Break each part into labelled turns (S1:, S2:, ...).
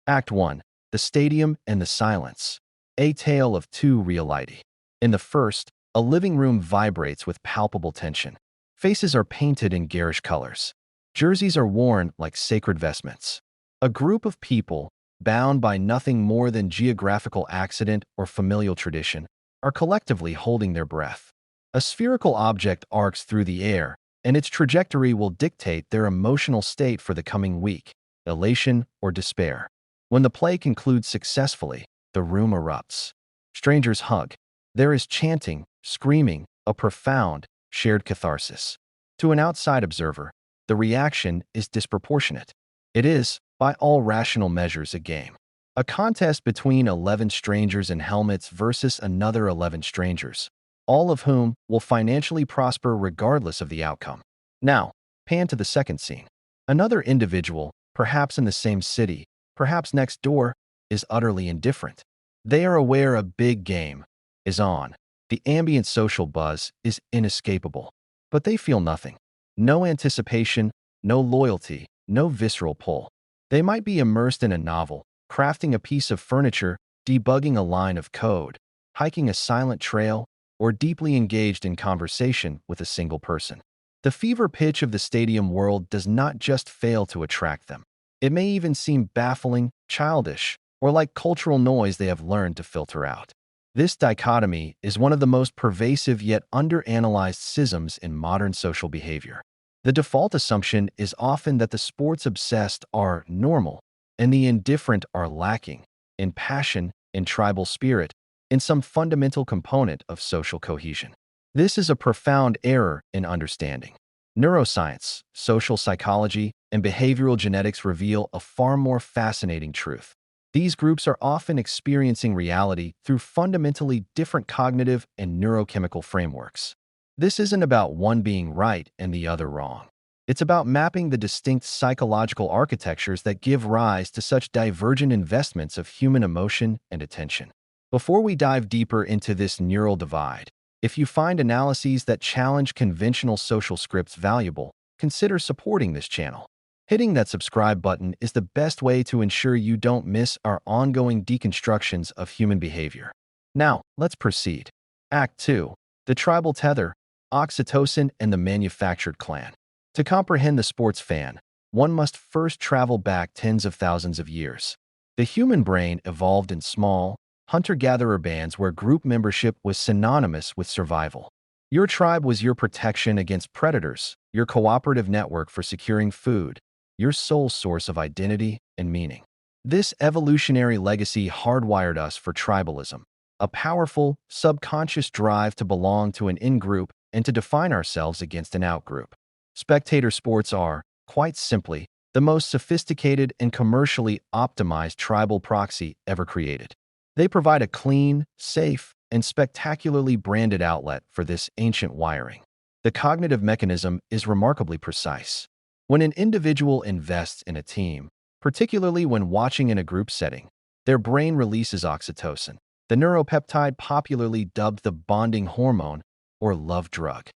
S1: Act 1. The Stadium and the Silence. A Tale of Two Reality. In the first, a living room vibrates with palpable tension. Faces are painted in garish colors. Jerseys are worn like sacred vestments. A group of people, bound by nothing more than geographical accident or familial tradition, are collectively holding their breath. A spherical object arcs through the air, and its trajectory will dictate their emotional state for the coming week, elation or despair. When the play concludes successfully, the room erupts. Strangers hug. There is chanting, screaming, a profound, shared catharsis. To an outside observer, the reaction is disproportionate. It is, by all rational measures, a game. A contest between 11 strangers in helmets versus another 11 strangers, all of whom will financially prosper regardless of the outcome. Now, pan to the second scene. Another individual, perhaps in the same city, perhaps next door, is utterly indifferent. They are aware a big game is on. The ambient social buzz is inescapable. But they feel nothing. No anticipation, no loyalty, no visceral pull. They might be immersed in a novel, crafting a piece of furniture, debugging a line of code, hiking a silent trail, or deeply engaged in conversation with a single person. The fever pitch of the stadium world does not just fail to attract them. It may even seem baffling, childish, or like cultural noise they have learned to filter out. This dichotomy is one of the most pervasive yet underanalyzed schisms in modern social behavior. The default assumption is often that the sports-obsessed are normal, and the indifferent are lacking in passion, in tribal spirit, in some fundamental component of social cohesion. This is a profound error in understanding. Neuroscience, social psychology, and behavioral genetics reveal a far more fascinating truth. These groups are often experiencing reality through fundamentally different cognitive and neurochemical frameworks. This isn't about one being right and the other wrong. It's about mapping the distinct psychological architectures that give rise to such divergent investments of human emotion and attention. Before we dive deeper into this neural divide, if you find analyses that challenge conventional social scripts valuable, consider supporting this channel. Hitting that subscribe button is the best way to ensure you don't miss our ongoing deconstructions of human behavior. Now, let's proceed. Act 2. The Tribal Tether, Oxytocin, and the Manufactured Clan. To comprehend the sports fan, one must first travel back tens of thousands of years. The human brain evolved in small, hunter-gatherer bands where group membership was synonymous with survival. Your tribe was your protection against predators, your cooperative network for securing food, your sole source of identity and meaning. This evolutionary legacy hardwired us for tribalism, a powerful, subconscious drive to belong to an in-group and to define ourselves against an out-group. Spectator sports are, quite simply, the most sophisticated and commercially optimized tribal proxy ever created. They provide a clean, safe, and spectacularly branded outlet for this ancient wiring. The cognitive mechanism is remarkably precise. When an individual invests in a team, particularly when watching in a group setting, their brain releases oxytocin, the neuropeptide popularly dubbed the bonding hormone or love drug.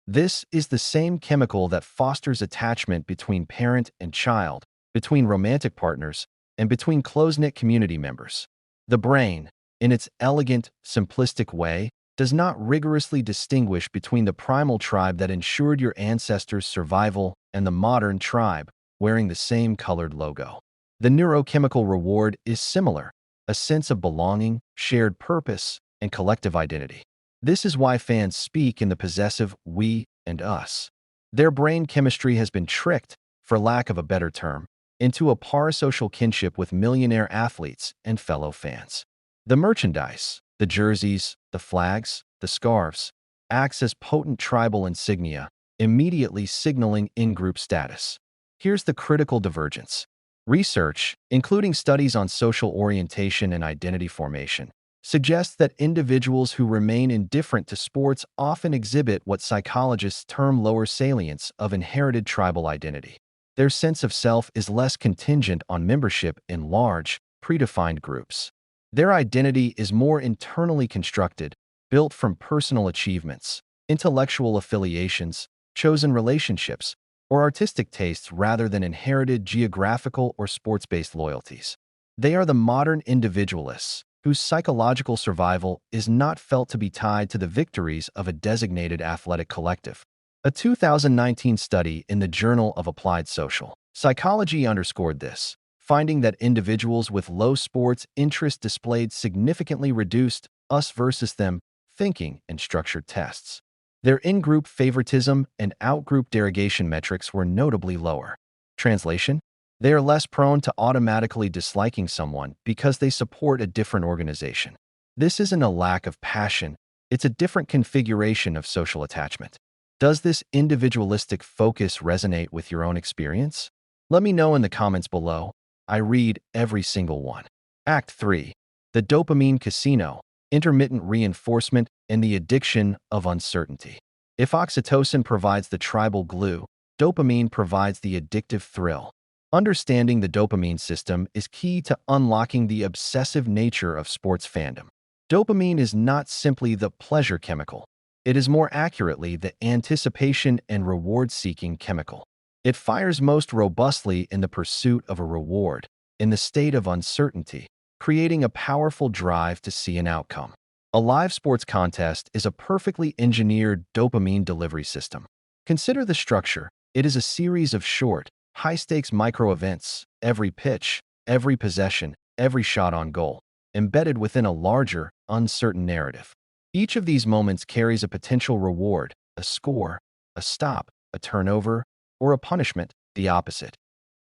S1: This is the same chemical that fosters attachment between parent and child, between romantic partners, and between close-knit community members. The brain, in its elegant, simplistic way, does not rigorously distinguish between the primal tribe that ensured your ancestors' survival and the modern tribe wearing the same colored logo. The neurochemical reward is similar, a sense of belonging, shared purpose, and collective identity. This is why fans speak in the possessive we and us. Their brain chemistry has been tricked, for lack of a better term, into a parasocial kinship with millionaire athletes and fellow fans. The merchandise, the jerseys, the flags, the scarves, acts as potent tribal insignia, immediately signaling in-group status. Here's the critical divergence. Research, including studies on social orientation and identity formation, suggests that individuals who remain indifferent to sports often exhibit what psychologists term lower salience of inherited tribal identity. Their sense of self is less contingent on membership in large, predefined groups. Their identity is more internally constructed, built from personal achievements, intellectual affiliations, chosen relationships, or artistic tastes rather than inherited geographical or sports-based loyalties. They are the modern individualists, whose psychological survival is not felt to be tied to the victories of a designated athletic collective. A 2019 study in the Journal of Applied Social Psychology underscored this, finding that individuals with low sports interest displayed significantly reduced us versus them thinking and structured tests. Their in-group favoritism and out-group derogation metrics were notably lower. Translation: they are less prone to automatically disliking someone because they support a different organization. This isn't a lack of passion, it's a different configuration of social attachment. Does this individualistic focus resonate with your own experience? Let me know in the comments below. I read every single one. Act 3. The dopamine casino, intermittent reinforcement, and the addiction of uncertainty. If oxytocin provides the tribal glue, dopamine provides the addictive thrill. Understanding the dopamine system is key to unlocking the obsessive nature of sports fandom. Dopamine is not simply the pleasure chemical. It is more accurately the anticipation and reward-seeking chemical. It fires most robustly in the pursuit of a reward, in the state of uncertainty, creating a powerful drive to see an outcome. A live sports contest is a perfectly engineered dopamine delivery system. Consider the structure. It is a series of short, high-stakes micro-events, every pitch, every possession, every shot on goal, embedded within a larger, uncertain narrative. Each of these moments carries a potential reward, a score, a stop, a turnover, or a punishment, the opposite.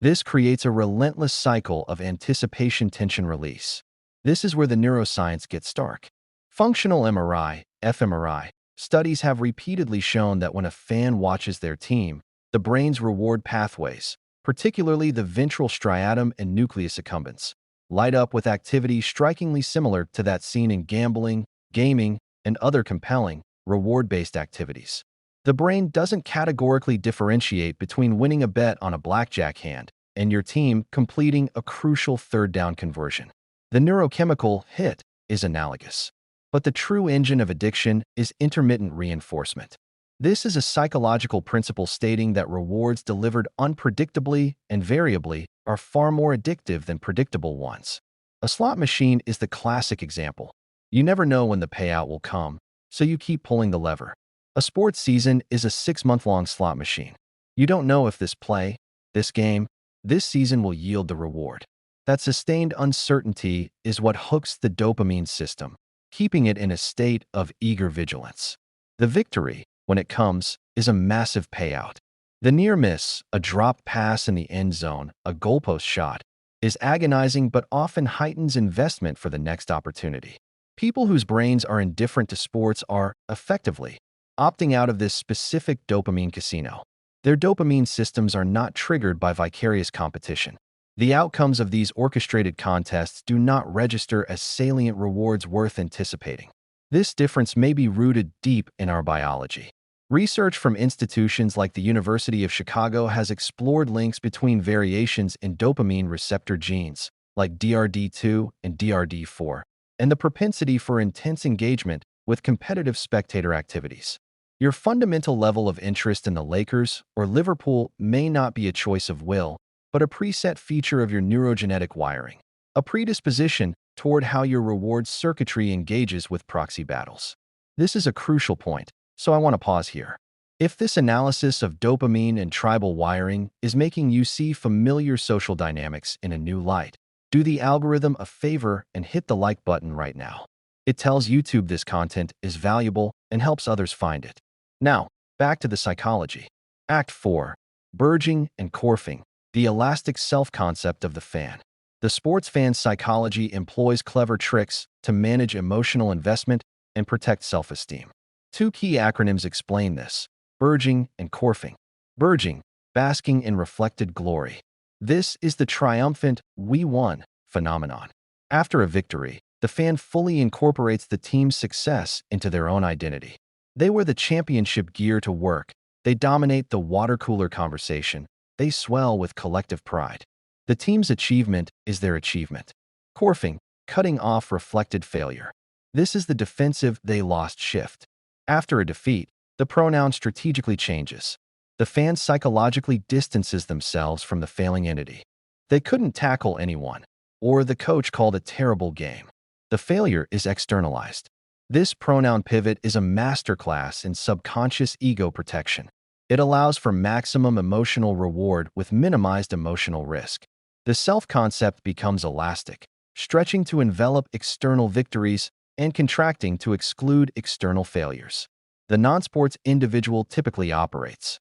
S1: This creates a relentless cycle of anticipation tension release. This is where the neuroscience gets stark. Functional MRI, fMRI, studies have repeatedly shown that when a fan watches their team, the brain's reward pathways, particularly the ventral striatum and nucleus accumbens, light up with activity strikingly similar to that seen in gambling, gaming, and other compelling, reward-based activities. The brain doesn't categorically differentiate between winning a bet on a blackjack hand and your team completing a crucial third-down conversion. The neurochemical hit is analogous. But the true engine of addiction is intermittent reinforcement. This is a psychological principle stating that rewards delivered unpredictably and variably are far more addictive than predictable ones. A slot machine is the classic example. You never know when the payout will come, so you keep pulling the lever. A sports season is a 6-month-long slot machine. You don't know if this play, this game, this season will yield the reward. That sustained uncertainty is what hooks the dopamine system, keeping it in a state of eager vigilance. The victory, when it comes, is a massive payout. The near miss, a dropped pass in the end zone, a goalpost shot, is agonizing but often heightens investment for the next opportunity. People whose brains are indifferent to sports are, effectively, opting out of this specific dopamine casino. Their dopamine systems are not triggered by vicarious competition. The outcomes of these orchestrated contests do not register as salient rewards worth anticipating. This difference may be rooted deep in our biology. Research from institutions like the University of Chicago has explored links between variations in dopamine receptor genes, like DRD2 and DRD4, and the propensity for intense engagement with competitive spectator activities. Your fundamental level of interest in the Lakers or Liverpool may not be a choice of will, but a preset feature of your neurogenetic wiring, a predisposition toward how your reward circuitry engages with proxy battles. This is a crucial point, so I want to pause here. If this analysis of dopamine and tribal wiring is making you see familiar social dynamics in a new light, do the algorithm a favor and hit the like button right now. It tells YouTube this content is valuable and helps others find it. Now, back to the psychology. Act 4. Burgeoning and Corfing, the elastic self-concept of the fan. The sports fan's psychology employs clever tricks to manage emotional investment and protect self-esteem. Two key acronyms explain this: burgeoning and Corfing. Burgeoning, basking in reflected glory. This is the triumphant "we won" phenomenon. After a victory, the fan fully incorporates the team's success into their own identity. They wear the championship gear to work. They dominate the water cooler conversation. They swell with collective pride. The team's achievement is their achievement. Corfing, cutting off reflected failure. This is the defensive "they lost" shift. After a defeat, the pronoun strategically changes. The fan psychologically distances themselves from the failing entity. They couldn't tackle anyone. or the coach called a terrible game. The failure is externalized. This pronoun pivot is a masterclass in subconscious ego protection. It allows for maximum emotional reward with minimized emotional risk. The self-concept becomes elastic, stretching to envelop external victories and contracting to exclude external failures. The non-sports individual typically operates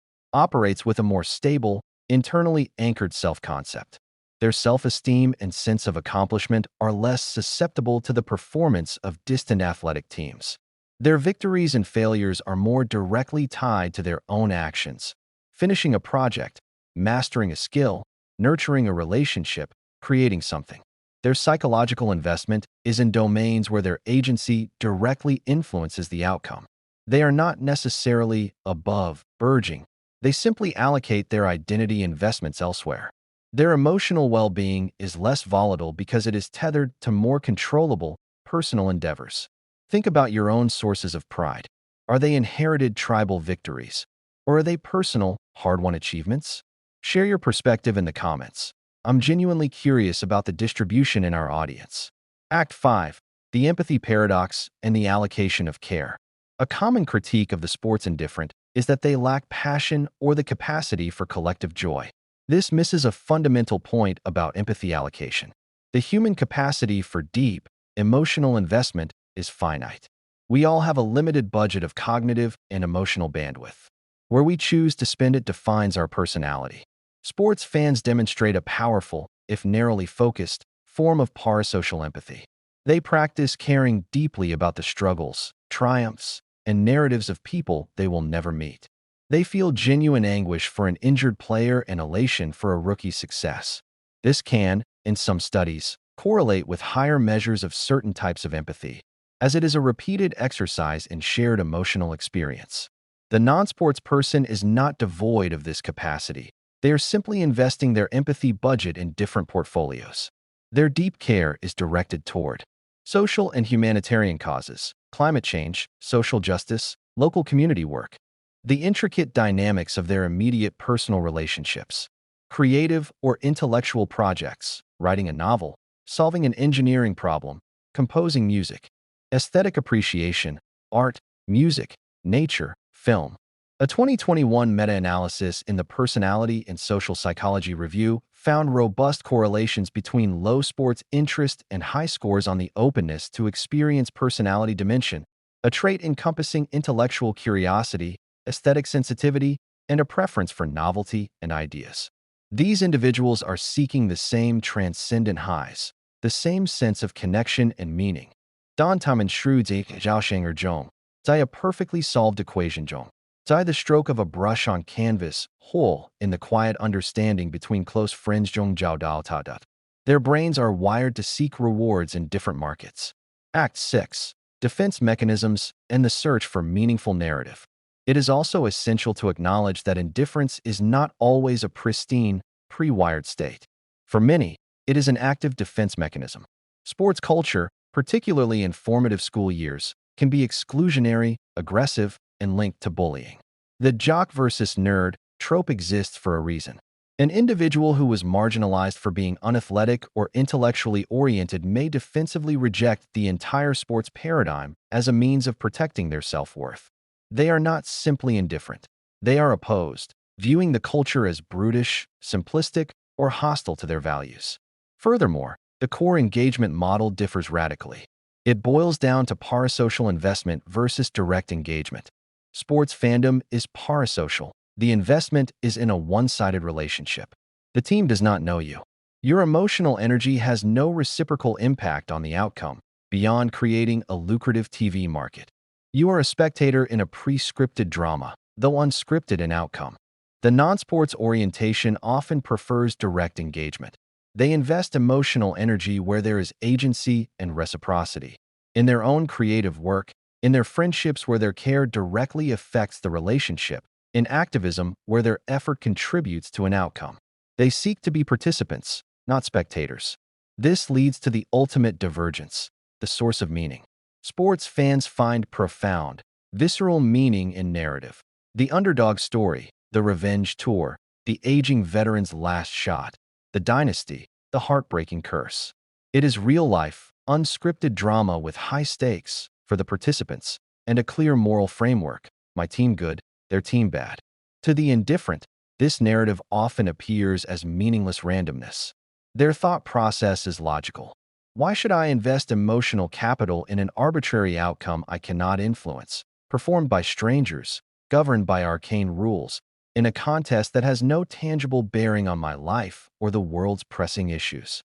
S1: with a more stable, internally anchored self-concept. Their self-esteem and sense of accomplishment are less susceptible to the performance of distant athletic teams. Their victories and failures are more directly tied to their own actions. Finishing a project, mastering a skill, nurturing a relationship, creating something. Their psychological investment is in domains where their agency directly influences the outcome. They are not necessarily above, urging. They simply allocate their identity investments elsewhere. Their emotional well-being is less volatile because it is tethered to more controllable, personal endeavors. Think about your own sources of pride. Are they inherited tribal victories? Or are they personal, hard-won achievements? Share your perspective in the comments. I'm genuinely curious about the distribution in our audience. Act 5. The empathy paradox and the allocation of care. A common critique of the sports indifferent is that they lack passion or the capacity for collective joy. This misses a fundamental point about empathy allocation. The human capacity for deep, emotional investment is finite. We all have a limited budget of cognitive and emotional bandwidth. Where we choose to spend it defines our personality. Sports fans demonstrate a powerful, if narrowly focused, form of parasocial empathy. They practice caring deeply about the struggles, triumphs, and narratives of people they will never meet. They feel genuine anguish for an injured player and elation for a rookie's success. This can, in some studies, correlate with higher measures of certain types of empathy, as it is a repeated exercise in shared emotional experience. The non-sports person is not devoid of this capacity. They are simply investing their empathy budget in different portfolios. Their deep care is directed toward social and humanitarian causes, climate change, social justice, local community work. The intricate dynamics of their immediate personal relationships, creative or intellectual projects, writing a novel, solving an engineering problem, composing music, aesthetic appreciation, art, music, nature, film. A 2021 meta-analysis in the Personality and Social Psychology Review found robust correlations between low sports interest and high scores on the openness to experience personality dimension, a trait encompassing intellectual curiosity, aesthetic sensitivity, and a preference for novelty and ideas. These individuals are seeking the same transcendent highs, the same sense of connection and meaning. Dan Tamen Shruds Zhaoshanger Zhong, Zai a perfectly solved equation Zhong. Zai the stroke of a brush on canvas, whole in the quiet understanding between close friends Zhong Zhao Dao Ta Dat. Their brains are wired to seek rewards in different markets. Act 6. Defense mechanisms and the search for meaningful narrative. It is also essential to acknowledge that indifference is not always a pristine, pre-wired state. For many, it is an active defense mechanism. Sports culture, particularly in formative school years, can be exclusionary, aggressive, and linked to bullying. The jock versus nerd trope exists for a reason. An individual who was marginalized for being unathletic or intellectually oriented may defensively reject the entire sports paradigm as a means of protecting their self-worth. They are not simply indifferent. They are opposed, viewing the culture as brutish, simplistic, or hostile to their values. Furthermore, the core engagement model differs radically. It boils down to parasocial investment versus direct engagement. Sports fandom is parasocial. The investment is in a one-sided relationship. The team does not know you. Your emotional energy has no reciprocal impact on the outcome, beyond creating a lucrative TV market. You are a spectator in a pre-scripted drama, though unscripted in outcome. The non-sports orientation often prefers direct engagement. They invest emotional energy where there is agency and reciprocity. In their own creative work, in their friendships where their care directly affects the relationship, in activism where their effort contributes to an outcome. They seek to be participants, not spectators. This leads to the ultimate divergence, the source of meaning. Sports fans find profound, visceral meaning in narrative. The underdog story, the revenge tour, the aging veteran's last shot, the dynasty, the heartbreaking curse. It is real-life, unscripted drama with high stakes for the participants and a clear moral framework: my team good, their team bad. To the indifferent, this narrative often appears as meaningless randomness. Their thought process is logical. Why should I invest emotional capital in an arbitrary outcome I cannot influence, performed by strangers, governed by arcane rules, in a contest that has no tangible bearing on my life or the world's pressing issues?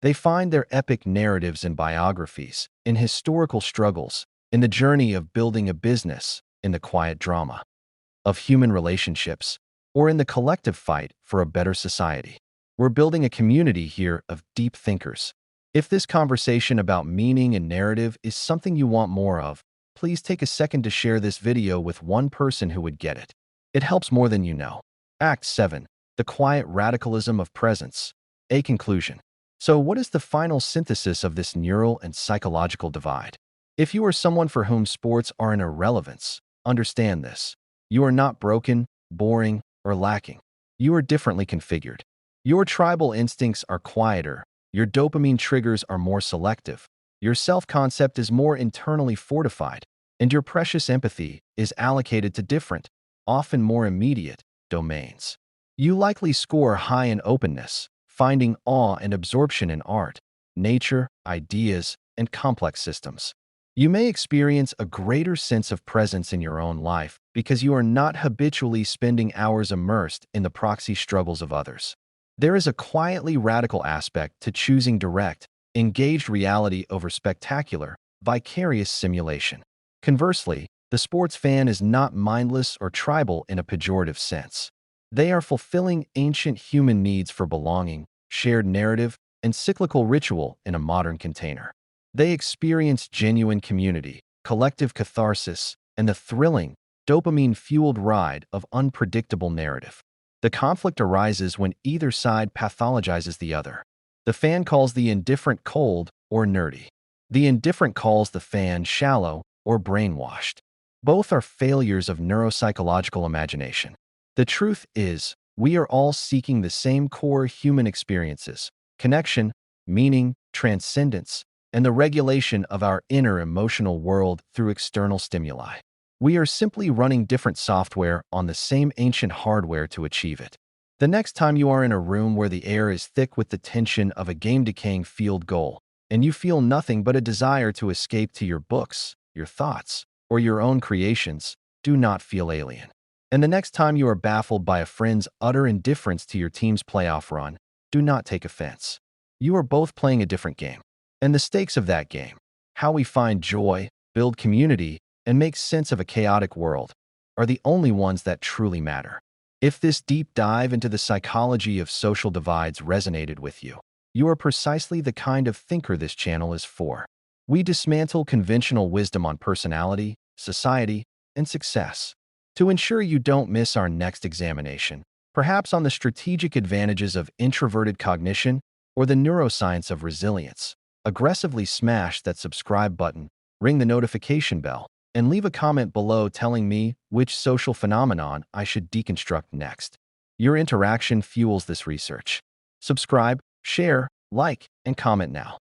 S1: They find their epic narratives in biographies, in historical struggles, in the journey of building a business, in the quiet drama of human relationships, or in the collective fight for a better society. We're building a community here of deep thinkers. If this conversation about meaning and narrative is something you want more of, please take a second to share this video with one person who would get it. It helps more than you know. Act 7. The Quiet Radicalism of Presence. A conclusion. So what is the final synthesis of this neural and psychological divide? If you are someone for whom sports are an irrelevance, understand this. You are not broken, boring, or lacking. You are differently configured. Your tribal instincts are quieter, your dopamine triggers are more selective, your self-concept is more internally fortified, and your precious empathy is allocated to different, often more immediate, domains. You likely score high in openness, finding awe and absorption in art, nature, ideas, and complex systems. You may experience a greater sense of presence in your own life because you are not habitually spending hours immersed in the proxy struggles of others. There is a quietly radical aspect to choosing direct, engaged reality over spectacular, vicarious simulation. Conversely, the sports fan is not mindless or tribal in a pejorative sense. They are fulfilling ancient human needs for belonging, shared narrative, and cyclical ritual in a modern container. They experience genuine community, collective catharsis, and the thrilling, dopamine-fueled ride of unpredictable narrative. The conflict arises when either side pathologizes the other. The fan calls the indifferent cold or nerdy. The indifferent calls the fan shallow or brainwashed. Both are failures of neuropsychological imagination. The truth is, we are all seeking the same core human experiences: connection, meaning, transcendence, and the regulation of our inner emotional world through external stimuli. We are simply running different software on the same ancient hardware to achieve it. The next time you are in a room where the air is thick with the tension of a game-decaying field goal, and you feel nothing but a desire to escape to your books, your thoughts, or your own creations, do not feel alien. And the next time you are baffled by a friend's utter indifference to your team's playoff run, do not take offense. You are both playing a different game. And the stakes of that game, how we find joy, build community, and make sense of a chaotic world, are the only ones that truly matter. If this deep dive into the psychology of social divides resonated with you, you are precisely the kind of thinker this channel is for. We dismantle conventional wisdom on personality, society, and success. To ensure you don't miss our next examination, perhaps on the strategic advantages of introverted cognition or the neuroscience of resilience, aggressively smash that subscribe button, ring the notification bell, and leave a comment below telling me which social phenomenon I should deconstruct next. Your interaction fuels this research. Subscribe, share, like, and comment now.